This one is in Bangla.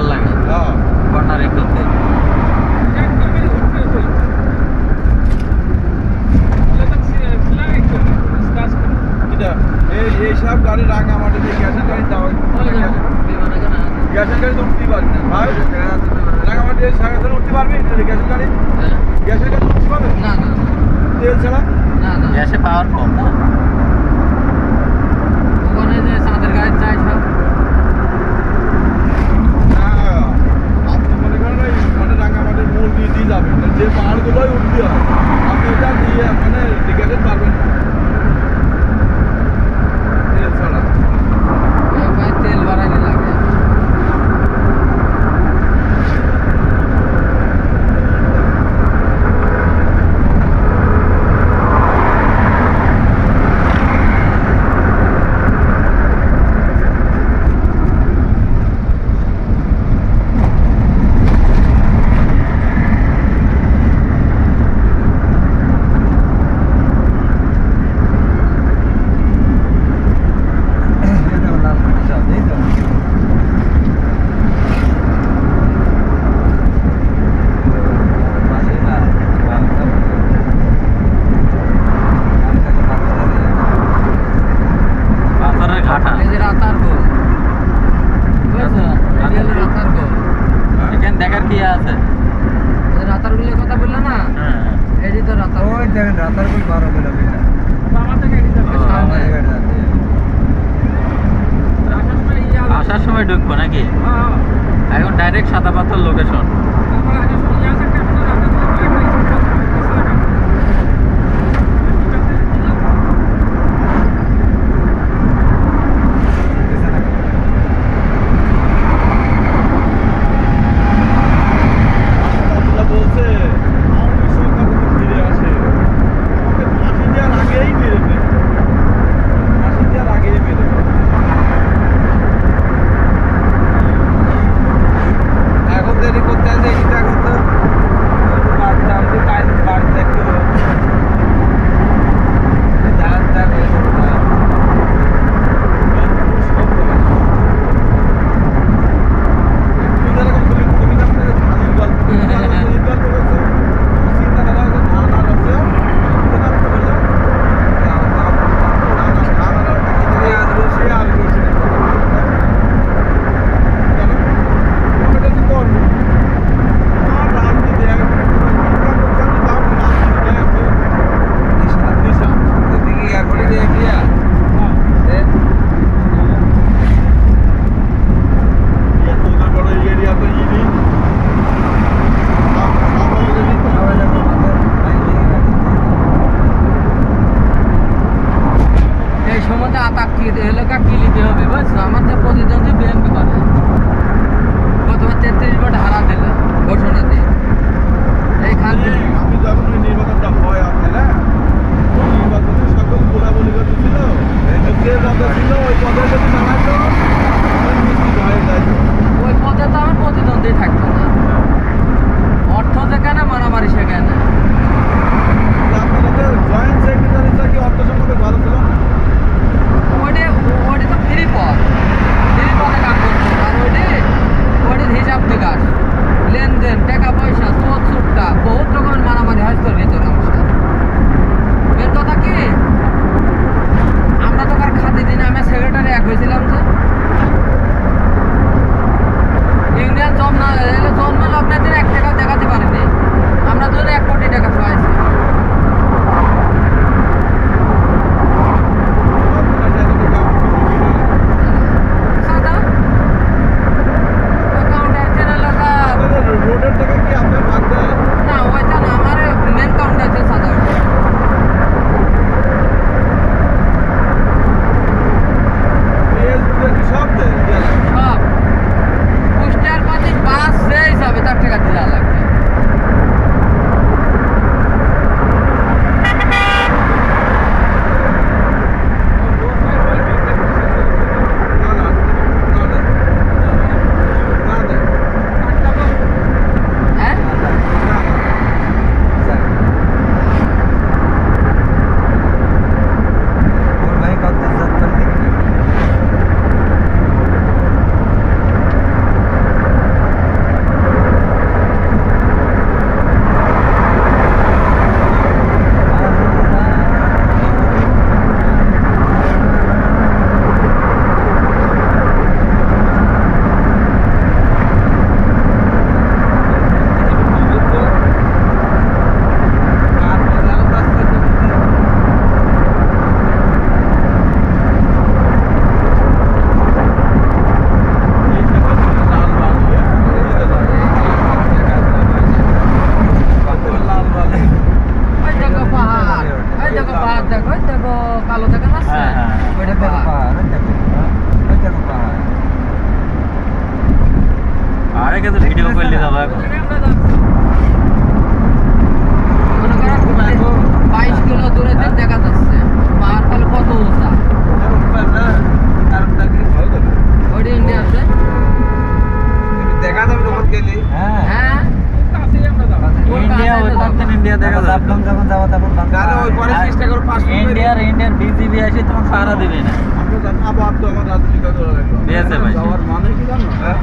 ভালো লাগে কর্নারে করতে। এইসব গাড়ি রাঙামাটিতে গ্যাসের গাড়ি যাওয়া গ্যাসের গাড়ি তো উঠতে পারবি না ভাই। রাঙামাটি এই সাইকেল উঠতে পারবি গ্যাসের গাড়ি? গ্যাসের গাড়ি উঠতে পারবে না না তেল ছাড়া? না না গ্যাসে পাওয়ার কম না। ওখানে যে চাঁদের গায়ে যায় সব আপনি মনে করেন ওই মানে রাঙামাটির মূল দিয়ে যাবেন যে পাহাড়গুলোই উঠতে হয় আপনি ওটা দিয়ে মানে গ্যাসের পারবেন না তেল ছাড়া। ভাই তেল বাড়াইলে লাগে। পাথরের ঘাটা। এই যে রাতার গোল বুঝছো? এই হলো রাতার গোল। এখানে দেখার কি আছে? এই যে রাতার গোলের কথা বললে না, হ্যাঁ এটি তো রাতার গোল। রাতার কোল 12 কিলোমিটার সামনে। আসার সময় ঢুকবো নাকি? এখন ডাইরেক্ট সাদা পাথর লোকেশন। বলছে আওয়ামী সরকার যদি ফিরে আসে আমাকে ফাঁসি দেওয়ার আগেই মেরে ফেলবে, ফাঁসি দেওয়ার আগেই মেরে ফেলবে। এখন দেরি করতে থেকে তো ভিডিও করলে যাবো এখন। মনে করো 22 কিলো দূরে থেকে দেখা যাচ্ছে পাহাড় তাহলে কত উঁচা ভালো তো। ওইটা ইন্ডিয়া আছে দেখা যাবে যখন গেলি হ্যাঁ কোন ইন্ডিয়া ওই কাছে পার্থেন ইন্ডিয়া দেখা যাবে। তাহলে ওই পরে চেষ্টা করো 5 মিনিট ইন্ডিয়ার বিজিবি আসে তোমার সারা দিবে না। আমরা জানি আবার তো আমার রাজনীতি করা লাগলো। দিয়েছে ভাই। যাওয়ার মানে কি জানো? হ্যাঁ